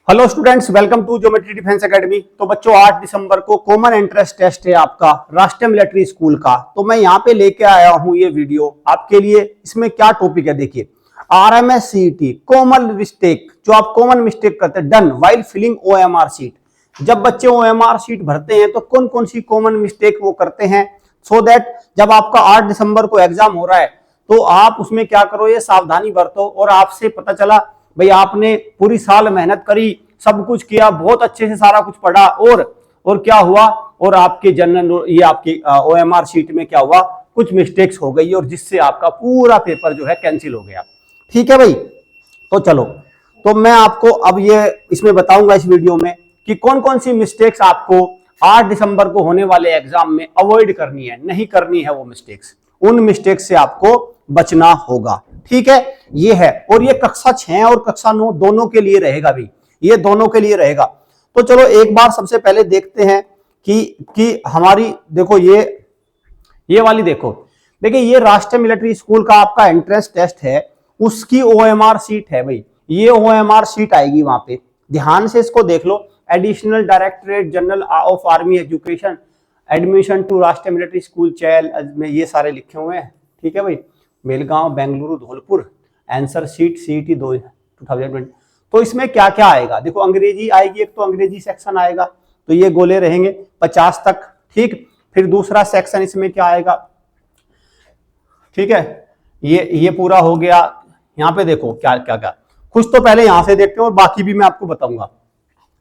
Hello students, welcome to geometry defence academy. तो बच्चों 8 दिसंबर को कॉमन एंट्रेंस टेस्ट है आपका राष्ट्रीय मिलिट्री स्कूल का। तो मैं यहाँ पे लेके आया हूँ ये वीडियो आपके लिए। इसमें क्या टॉपिक है देखिए, आरएमएस सीईटी कॉमन मिस्टेक, जो आप कॉमन मिस्टेक करते हैं done while filling OMR sheet. जब बच्चे ओएमआर शीट भरते हैं तो कौन कौन सी कॉमन मिस्टेक वो करते हैं, सो दैट जब आपका 8 दिसंबर को एग्जाम हो रहा है तो आप उसमें क्या करो, ये सावधानी बरतो। और आपसे पता चला भाई आपने पूरी साल मेहनत करी, सब कुछ किया, बहुत अच्छे से सारा कुछ पढ़ा, और क्या हुआ, और आपके जनरल ये आपकी ओएमआर शीट में क्या हुआ, कुछ मिस्टेक्स हो गई और जिससे आपका पूरा पेपर जो है कैंसिल हो गया। ठीक है भाई, तो चलो, तो मैं आपको अब ये इसमें बताऊंगा इस वीडियो में कि कौन कौन सी मिस्टेक्स आपको 8 दिसंबर को होने वाले एग्जाम में अवॉइड करनी है, नहीं करनी है वो मिस्टेक्स। उन मिस्टेक्स से आपको बचना होगा। ठीक है, ये है। और ये कक्षा 6 और कक्षा 9 दोनों के लिए रहेगा भी, ये दोनों के लिए रहेगा। तो चलो एक बार सबसे पहले देखते हैं कि हमारी देखो ये वाली देखो, देखिए ये राष्ट्रीय मिलिट्री स्कूल का आपका एंट्रेंस टेस्ट है, उसकी ओएमआर शीट है भाई। ये ओएमआर शीट आएगी वहां पे, ध्यान से इसको देख लो। Additional directorate general of army education, admission to राष्ट्रीय मिलिट्री स्कूल चैल में ये सारे लिखे हुए हैं। ठीक है भाई, Belgaum, Bengaluru, Dholpur, answer sheet CET 2020। तो इसमें क्या क्या आएगा देखो, अंग्रेजी आएगी, एक तो अंग्रेजी सेक्शन आएगा, तो ये गोले रहेंगे 50 तक। ठीक, फिर दूसरा सेक्शन इसमें क्या आएगा, ठीक है, ये पूरा हो गया। यहां पे देखो क्या क्या क्या, कुछ तो पहले यहां से देखते हैं और बाकी भी मैं आपको बताऊंगा।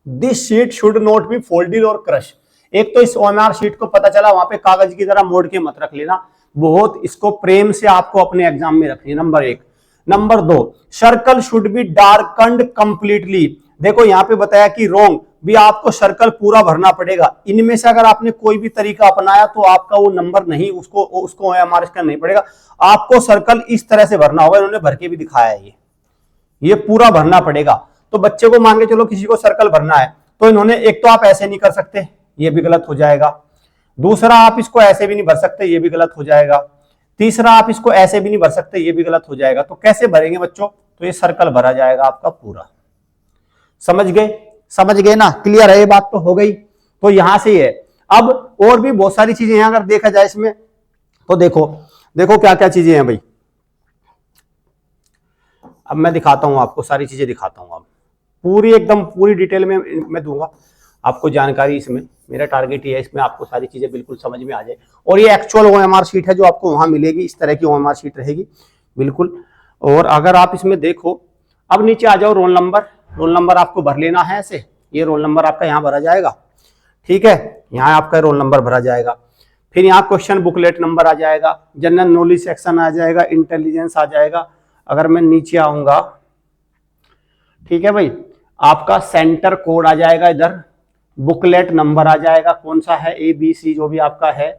This sheet should not be folded और क्रश। एक तो इस ओएमआर शीट को पता चला वहां पे कागज की तरह मोड़ के मत रख लेना, बहुत इसको प्रेम से आपको अपने एग्जाम में रखनी है, number 1। Number 2, circle should be darkened completely. देखो यहाँ पे बताया कि रोंग भी, आपको सर्कल पूरा भरना पड़ेगा। इनमें से अगर आपने कोई भी तरीका अपनाया तो आपका वो नंबर नहीं, उसको ओएमआर इसका नहीं पड़ेगा। आपको सर्कल इस तरह से भरना होगा, इन्होंने भर के भी दिखाया है, ये पूरा भरना पड़ेगा। तो बच्चे को मान के चलो किसी को सर्कल भरना है तो इन्होंने, एक तो आप ऐसे नहीं कर सकते, ये भी गलत हो जाएगा। दूसरा, आप इसको ऐसे भी नहीं भर सकते, ये भी गलत हो जाएगा। तीसरा, आप इसको ऐसे भी नहीं भर सकते, ये भी गलत हो जाएगा। तो कैसे भरेंगे बच्चों, तो ये सर्कल भरा जाएगा आपका पूरा। समझ गए ना, क्लियर है, ये बात तो हो गई। तो यहां से है। अब और भी बहुत सारी चीजें हैं अगर देखा जाए इसमें, तो देखो क्या क्या चीजें हैं भाई। अब मैं दिखाता हूं आपको, सारी चीजें दिखाता हूं। अब पूरी एकदम पूरी डिटेल में मैं दूंगा आपको जानकारी। इसमें मेरा टारगेट ये है, इसमें आपको सारी चीजें बिल्कुल समझ में आ जाए। और ये एक्चुअल ओएमआर शीट है जो आपको वहां मिलेगी, इस तरह की ओएमआर शीट रहेगी बिल्कुल। और अगर आप इसमें देखो, अब नीचे आ जाओ, रोल नंबर आपको भर लेना है ऐसे। ये रोल नंबर आपका यहाँ भरा जाएगा, ठीक है, यहाँ आपका रोल नंबर भरा जाएगा। फिर यहाँ क्वेश्चन बुकलेट नंबर आ जाएगा, जनरल नॉलेज सेक्शन आ जाएगा, इंटेलिजेंस आ जाएगा। अगर मैं नीचे आऊंगा, ठीक है भाई, आपका सेंटर कोड आ जाएगा, इधर बुकलेट नंबर आ जाएगा, कौन सा है, ABC जो भी आपका है,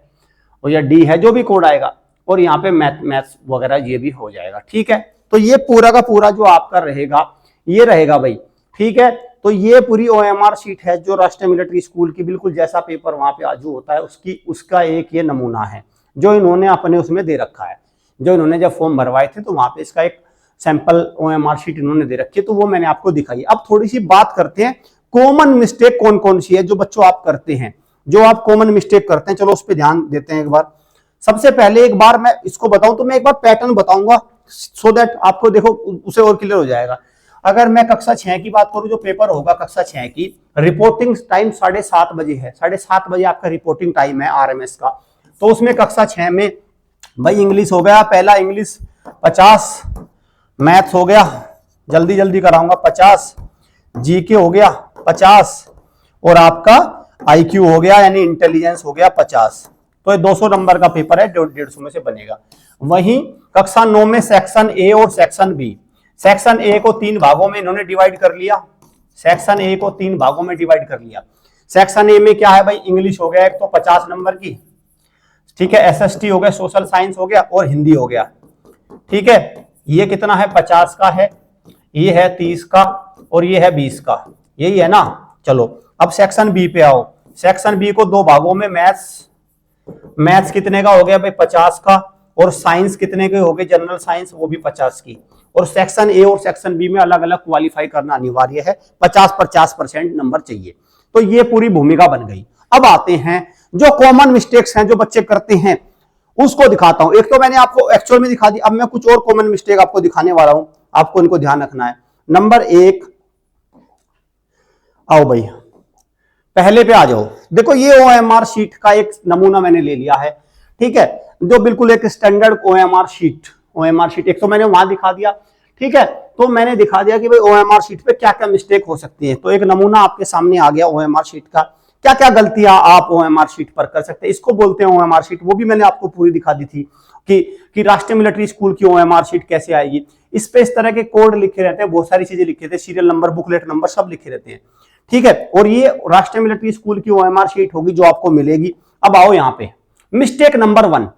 और या D है, जो भी कोड आएगा। और यहाँ पे मैथ्स वगैरह ये भी हो जाएगा। ठीक है, तो ये पूरा का पूरा जो आपका रहेगा ये रहेगा भाई। ठीक है, तो ये पूरी ओएमआर शीट है जो राष्ट्रीय मिलिट्री स्कूल की, बिल्कुल जैसा पेपर वहां पे आजू होता है उसका एक ये नमूना है जो इन्होंने अपने उसमें दे रखा है। जो इन्होंने जब फॉर्म भरवाए थे तो वहां पे इसका एक सैंपल ओएमआर शीट इन्होंने दे रखी है, तो वो मैंने आपको दिखाई। अब थोड़ी सी बात करते हैं कॉमन मिस्टेक कौन कौन सी है जो बच्चों आप करते हैं, जो आप कॉमन मिस्टेक करते हैं। चलो उस पर ध्यान देते हैं एक बार। सबसे पहले एक बार मैं इसको बताऊं तो मैं एक बार पैटर्न बताऊंगा, सो दैट आपको देखो उसे और क्लियर हो जाएगा। अगर मैं कक्षा 6 की बात करूं, जो पेपर होगा कक्षा 6 की, रिपोर्टिंग टाइम 7:30 बजे है। 7:30 बजे आपका रिपोर्टिंग टाइम है आरएमएस का। तो उसमें कक्षा 6 में भाई इंग्लिश हो गया, पहला इंग्लिश 50, मैथ्स हो गया, जल्दी जल्दी कराऊंगा, 50, जीके हो गया 50, और आपका आईक्यू हो गया यानी इंटेलिजेंस हो गया 50। तो ये 200 नंबर का पेपर है, 150 में से बनेगा। वहीं कक्षा 9 में सेक्शन ए और सेक्शन बी, सेक्शन ए को 3 भागों में इन्होंने डिवाइड कर लिया। सेक्शन ए को 3 भागों में डिवाइड कर लिया। सेक्शन ए में क्या है भाई, इंग्लिश हो गया एक तो 50 नंबर की, ठीक है, एसएसटी हो गया, सोशल साइंस हो गया, और हिंदी हो गया। ठीक है, ये कितना है, 50 का है, ये है 30 का, और ये है 20 का, यही है ना। चलो अब सेक्शन बी पे आओ। सेक्शन बी को 2 भागों में, मैथ्स कितने का हो गया भाई, 50 का, और साइंस कितने के हो गए, जनरल साइंस वो भी 50 की, और सेक्शन ए और सेक्शन बी में अलग अलग क्वालिफाई करना अनिवार्य है, 50-50% नंबर चाहिए। तो ये पूरी भूमिका बन गई। अब आते हैं जो कॉमन मिस्टेक्स हैं जो बच्चे करते हैं उसको दिखाता हूं। एक तो मैंने आपको एक्चुअल में दिखा दी, अब मैं कुछ और कॉमन मिस्टेक आपको दिखाने वाला हूं, आपको इनको ध्यान रखना है। नंबर 1, आओ भाई पहले पे आ जाओ। देखो ये ओएमआर शीट का एक नमूना मैंने ले लिया है, ठीक है, जो बिल्कुल एक स्टैंडर्ड ओएमआर शीट एक तो मैंने वहां दिखा दिया, ठीक है। तो मैंने दिखा दिया कि भाई ओएमआर शीट पे क्या क्या मिस्टेक हो सकती है। तो एक नमूना आपके सामने आ गया ओएमआर शीट का, क्या क्या गलतियां आप ओएमआर शीट पर कर सकते हैं, इसको बोलते हैं ओएमआर शीट। वो भी मैंने आपको पूरी दिखा दी थी कि राष्ट्रीय मिलिट्री स्कूल की ओएमआर शीट कैसे आएगी। इस पे इस तरह के कोड लिखे रहते हैं, बहुत सारी चीजें लिखे रहते हैं, सीरियल नंबर, बुकलेट नंबर सब लिखे रहते हैं, ठीक है। और ये राष्ट्रीय मिलिट्री स्कूल की ओएमआर शीट होगी जो आपको मिलेगी। अब आओ यहाँ पे mistake number 1,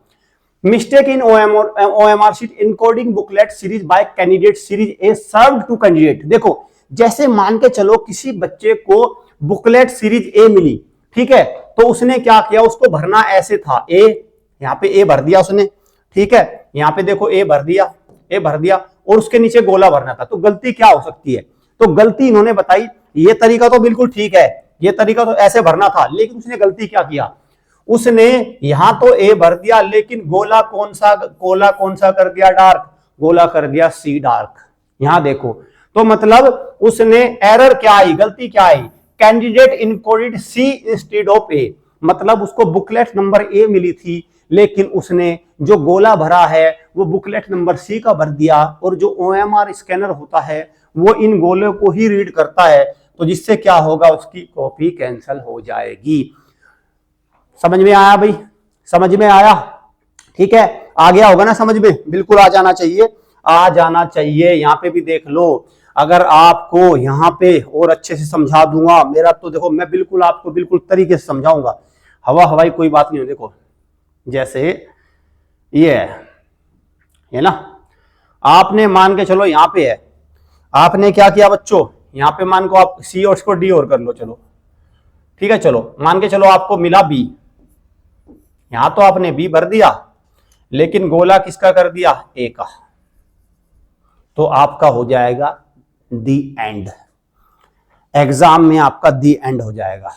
mistake in OMR sheet encoding booklet series by candidate series A served to candidate. देखो जैसे मान के चलो किसी बच्चे को बुकलेट सीरीज ए मिली, ठीक है, तो उसने क्या किया, उसको भरना ऐसे था, ए यहाँ पे ए भर दिया उसने, ठीक है, यहाँ पे देखो ए भर दिया और उसके नीचे गोला भरना था। तो गलती क्या हो सकती है, तो गलती इन्होंने बताई, ये तरीका तो बिल्कुल ठीक है, ये तरीका तो ऐसे भरना था, लेकिन उसने गलती क्या किया, उसने यहां तो ए भर दिया लेकिन गोला कौन सा कर दिया, डार्क गोला कर दिया सी डार्क। यहां देखो, तो मतलब उसने एरर क्या आई, गलती क्या आई, candidate encoded C instead of A, मतलब उसको बुकलेट नंबर ए मिली थी लेकिन उसने जो गोला भरा है वो बुकलेट नंबर सी का भर दिया, और जो ओएमआर स्कैनर होता है वो इन गोले को ही रीड करता है, तो जिससे क्या होगा, उसकी कॉपी कैंसिल हो जाएगी। समझ में आया भाई, समझ में आया, ठीक है, आ गया होगा ना समझ में, बिल्कुल आ जाना चाहिए। यहाँ पे भी देख लो, अगर आपको यहाँ पे और अच्छे से समझा दूंगा, मेरा तो देखो मैं बिल्कुल आपको बिल्कुल तरीके से समझाऊंगा, हवाई कोई बात नहीं हो। देखो जैसे ये है ना, आपने मान के चलो यहाँ पे है, आपने क्या किया बच्चों, यहाँ पे मान को आप सी और इसको डी और कर लो, चलो ठीक है, चलो मान के चलो आपको मिला बी, यहां तो आपने बी भर दिया लेकिन गोला किसका कर दिया, ए का, तो आपका हो जाएगा दी एंड, एग्जाम में आपका दी एंड हो जाएगा,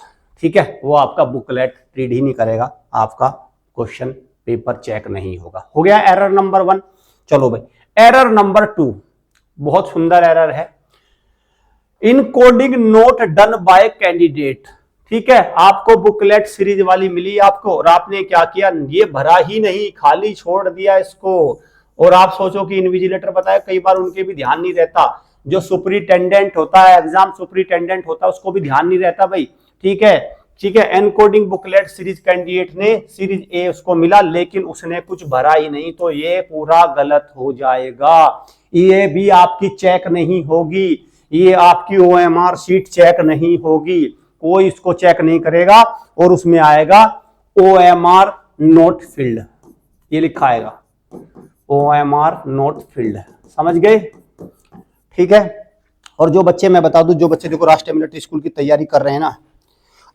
ठीक है। वो आपका बुकलेट रीड ही नहीं करेगा, आपका क्वेश्चन पेपर चेक नहीं होगा। हो गया एरर नंबर 1। चलो भाई एरर नंबर 2, बहुत सुंदर एरर है, encoding note done by candidate, ठीक है। आपको बुकलेट सीरीज वाली मिली आपको, और आपने क्या किया, ये भरा ही नहीं, खाली छोड़ दिया इसको। और आप सोचो कि इन्विजिलेटर बताया, कई बार उनके भी ध्यान नहीं रहता, जो सुपरिटेंडेंट होता है, एग्जाम सुपरिटेंडेंट होता है, उसको भी ध्यान नहीं रहता भाई, ठीक है। एनकोडिंग बुकलेट सीरीज कैंडिडेट ने सीरीज ए उसको मिला लेकिन उसने कुछ भरा ही नहीं, तो ये पूरा गलत हो जाएगा, ये भी आपकी चेक नहीं होगी, ये आपकी ओएमआर शीट चेक नहीं होगी, कोई इसको चेक नहीं करेगा, और उसमें आएगा ओएमआर नोट फील्ड, ये लिखा आएगा ओएमआर नोट फील्ड, समझ गए, ठीक है। और जो बच्चे, मैं बता दूं, जो बच्चे देखो राष्ट्रीय मिलिट्री स्कूल की तैयारी कर रहे हैं ना,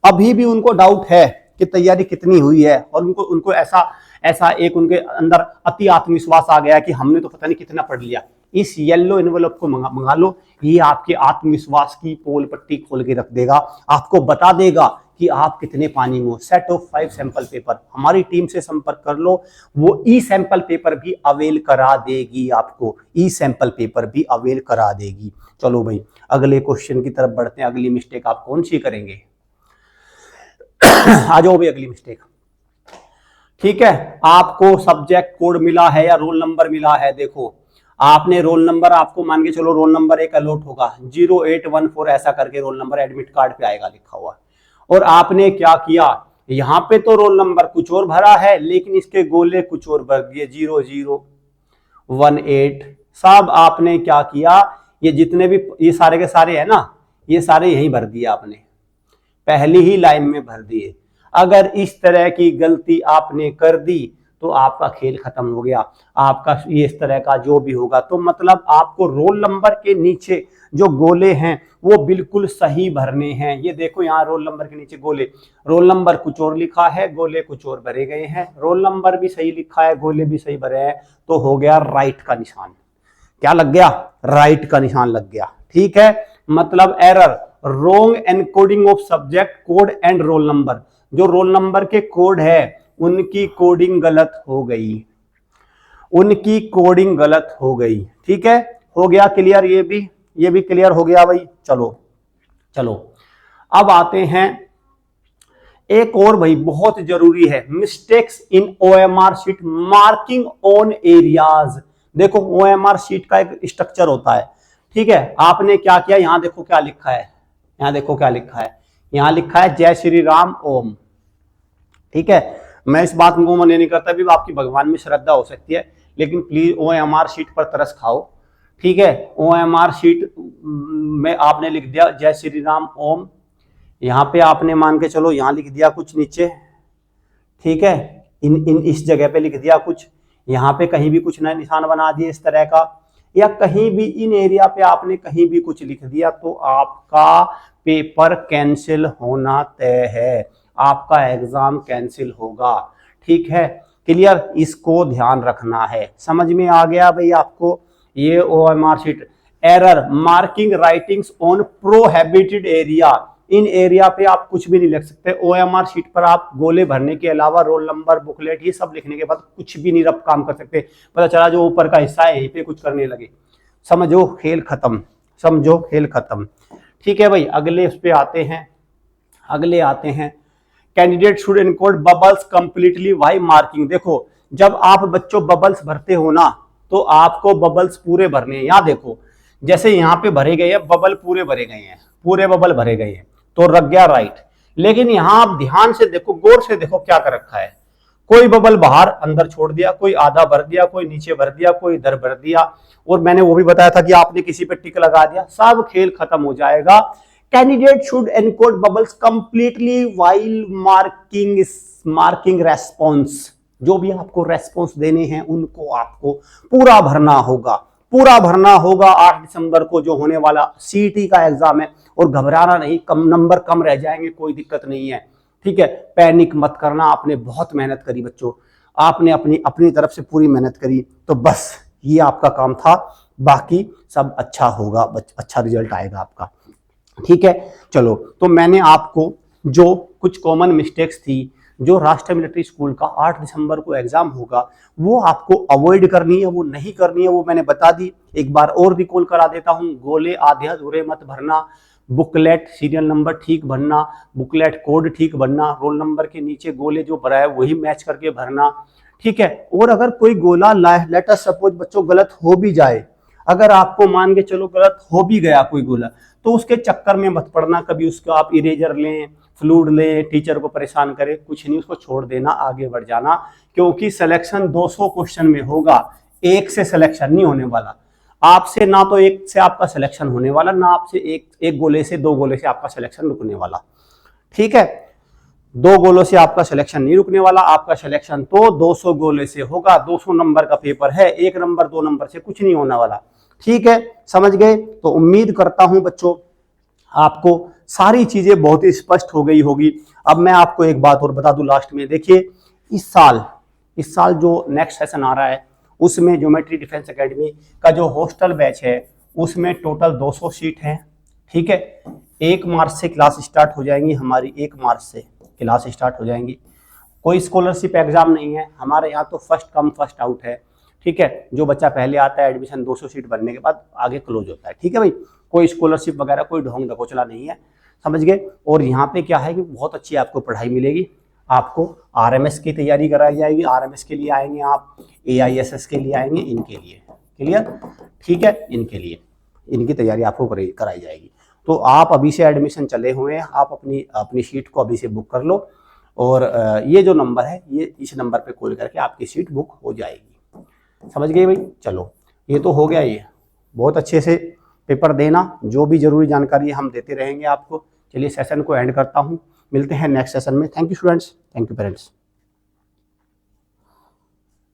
अभी भी उनको डाउट है कि तैयारी कितनी हुई है, और उनको ऐसा एक उनके अंदर अति आत्मविश्वास आ गया कि हमने तो पता नहीं कितना पढ़ लिया। इस येलो एनवेलप को मंगा लो, ये आपके आत्मविश्वास की पोल पट्टी खोल के रख देगा, आपको बता देगा कि आप कितने पानी में हो। सेट ऑफ 5 सैंपल पेपर, हमारी टीम से संपर्क कर लो, वो ई सैंपल पेपर भी अवेल करा देगी, आपको ई सैंपल पेपर भी अवेल करा देगी। चलो भाई अगले क्वेश्चन की तरफ बढ़ते हैं। अगली मिस्टेक आप कौन सी करेंगे, आ जाओ भाई अगली मिस्टेक, ठीक है। आपको सब्जेक्ट कोड मिला है या रोल नंबर मिला है, देखो आपने रोल नंबर, आपको मान के चलो रोल नंबर एक अलॉट होगा 0814 ऐसा करके रोल नंबर एडमिट कार्ड पे आएगा लिखा हुआ, और आपने क्या किया, यहां पे तो रोल नंबर कुछ और भरा है लेकिन इसके गोले कुछ और भर दिए, 0018, सब आपने क्या किया, ये जितने भी ये सारे के सारे है ना, ये सारे यहीं भर दिए आपने, पहली ही लाइन में भर दिए। अगर इस तरह की गलती आपने कर दी तो आपका खेल खत्म हो गया। आपका ये इस तरह का जो भी होगा, तो मतलब आपको रोल नंबर के नीचे जो गोले हैं वो बिल्कुल सही भरने हैं। ये देखो यहाँ रोल नंबर के नीचे गोले, रोल नंबर कुछ और लिखा है, गोले कुछ और भरे गए हैं। रोल नंबर भी सही लिखा है, गोले भी सही भरे हैं, तो हो गया राइट का निशान। क्या लग गया? राइट का निशान लग गया। ठीक है, मतलब error, wrong encoding of subject code and roll number. जो रोल नंबर के कोड है उनकी कोडिंग गलत हो गई, उनकी कोडिंग गलत हो गई। ठीक है, हो गया क्लियर? ये भी क्लियर हो गया भाई। चलो चलो अब आते हैं एक और भाई बहुत जरूरी है, mistakes in OMR sheet marking on areas. देखो ओएमआर शीट का एक स्ट्रक्चर होता है। ठीक है, आपने क्या किया, यहां देखो क्या लिखा है, यहां देखो क्या लिखा है, यहां लिखा है जय श्री राम ओम। ठीक है, मैं इस बात को मना नहीं करता, भी आपकी भगवान में श्रद्धा हो सकती है, लेकिन प्लीज ओएमआर शीट पर तरस खाओ। ठीक है, ओएमआर शीट में आपने लिख दिया जय श्री राम ओम, यहां पे आपने मान के चलो यहां लिख दिया कुछ नीचे। ठीक है, इन इस जगह पे लिख दिया कुछ, यहां पे कहीं भी कुछ नया निशान बना दिए इस तरह का, या कहीं भी इन एरिया पे आपने कहीं भी कुछ लिख दिया, तो आपका पेपर कैंसिल होना तय है, आपका एग्जाम कैंसिल होगा। ठीक है, क्लियर? इसको ध्यान रखना है। समझ में आ गया भाई आपको? ये OMR sheet error marking writings on prohibited area, in area पे आप कुछ भी नहीं लिख सकते। ओएमआर शीट पर आप गोले भरने के अलावा रोल नंबर, बुकलेट, ये सब लिखने के बाद कुछ भी नहीं रब काम कर सकते। पता चला जो ऊपर का हिस्सा है यहीं पे कुछ करने लगे, समझो खेल खत्म, समझो खेल खत्म। ठीक है भाई, अगले उस पे आते हैं, अगले आते हैं candidate should encode bubbles completely why marking. देखो जब आप बच्चों बबल्स भरते हो ना, तो आपको बबल्स पूरे भरने हैं। यहाँ देखो जैसे यहाँ पे भरे गए हैं बबल, पूरे भरे गए हैं, पूरे बबल भरे गए हैं, तो रख गया राइट। लेकिन यहां आप ध्यान से देखो, गौर से देखो क्या कर रखा है, कोई बबल बाहर अंदर छोड़ दिया, कोई आधा भर दिया, कोई नीचे भर दिया, कोई इधर भर दिया, और मैंने वो भी बताया था कि आपने किसी पे टिक लगा दिया, सब खेल खत्म हो जाएगा। Candidate should encode bubbles completely while marking response. जो भी आपको रेस्पॉन्स देने हैं उनको आपको पूरा भरना होगा, पूरा भरना होगा। 8 दिसंबर को जो होने वाला सीईटी का एग्जाम है, और घबराना नहीं, कम नंबर कम रह जाएंगे, कोई दिक्कत नहीं है। ठीक है, पैनिक मत करना, आपने बहुत मेहनत करी बच्चों, आपने अपनी तरफ से पूरी मेहनत करी, तो बस ये आपका काम था, बाकी सब अच्छा होगा, अच्छा रिजल्ट आएगा आपका। ठीक है, चलो तो मैंने आपको जो कुछ कॉमन मिस्टेक्स थी, जो राष्ट्रीय मिलिट्री स्कूल का 8 दिसंबर को एग्जाम होगा, वो आपको अवॉइड करनी है, वो नहीं करनी है, वो मैंने बता दी। एक बार और रिकॉल करा देता हूं, गोले आधे अधूरे मत भरना, बुकलेट सीरियल नंबर ठीक भरना, बुकलेट कोड ठीक भरना, रोल नंबर के नीचे गोले जो भरा है वही मैच करके भरना। ठीक है, और अगर कोई गोला लेट अस सपोज बच्चों गलत हो भी जाए, अगर आपको मान के चलो गलत हो भी गया कोई गोला, तो उसके चक्कर में मत पड़ना, कभी उसको आप इरेजर लें, फ्लूड लें, टीचर को परेशान करे, कुछ नहीं, उसको छोड़ देना, आगे बढ़ जाना, क्योंकि सिलेक्शन 200 क्वेश्चन में होगा, एक से सिलेक्शन नहीं होने वाला आपसे, ना तो एक से आपका सिलेक्शन होने वाला, ना आपसे एक गोले से 2 गोले से आपका सिलेक्शन रुकने वाला। ठीक है, 2 गोलों से आपका सिलेक्शन नहीं रुकने वाला, आपका सिलेक्शन तो 200 गोले से होगा। 200 नंबर का पेपर है, 1 नंबर 2 नंबर से कुछ नहीं होने वाला। ठीक है, समझ गए? तो उम्मीद करता हूं बच्चों आपको सारी चीजें बहुत ही स्पष्ट हो गई होगी। अब मैं आपको एक बात और बता दूं लास्ट में, देखिए इस साल जो नेक्स्ट सेशन आ रहा है, उसमें ज्योमेट्री डिफेंस एकेडमी का जो हॉस्टल बैच है, उसमें टोटल 200 सीट है। ठीक है, 1 मार्च से क्लास स्टार्ट हो जाएंगी हमारी, 1 मार्च से क्लास स्टार्ट हो जाएंगी। कोई स्कॉलरशिप एग्जाम नहीं है हमारे यहाँ, तो फर्स्ट कम फर्स्ट आउट है। ठीक है, जो बच्चा पहले आता है एडमिशन 200 सीट बनने के बाद आगे क्लोज होता है। ठीक है भाई, कोई स्कॉलरशिप वगैरह कोई ढोंग ढकोचला नहीं है, समझ गए? और यहाँ पे क्या है कि बहुत अच्छी आपको पढ़ाई मिलेगी, आपको आरएमएस की तैयारी कराई जाएगी, आरएमएस के लिए आएंगे आप, एआईएसएस के लिए आएंगे, इनके लिए, क्लियर? ठीक है, इनके लिए इनकी तैयारी आपको कराई जाएगी। तो आप अभी से एडमिशन चले हुए हैं, आप अपनी सीट को अभी से बुक कर लो, और ये जो नंबर है, ये इस नंबर पे कॉल करके आपकी सीट बुक हो जाएगी। समझ गए भाई? चलो ये तो हो गया, ये बहुत अच्छे से पेपर देना, जो भी जरूरी जानकारी हम देते रहेंगे आपको। चलिए सेशन को एंड करता हूँ, मिलते हैं नेक्स्ट सेशन में। Thank you students, thank you parents.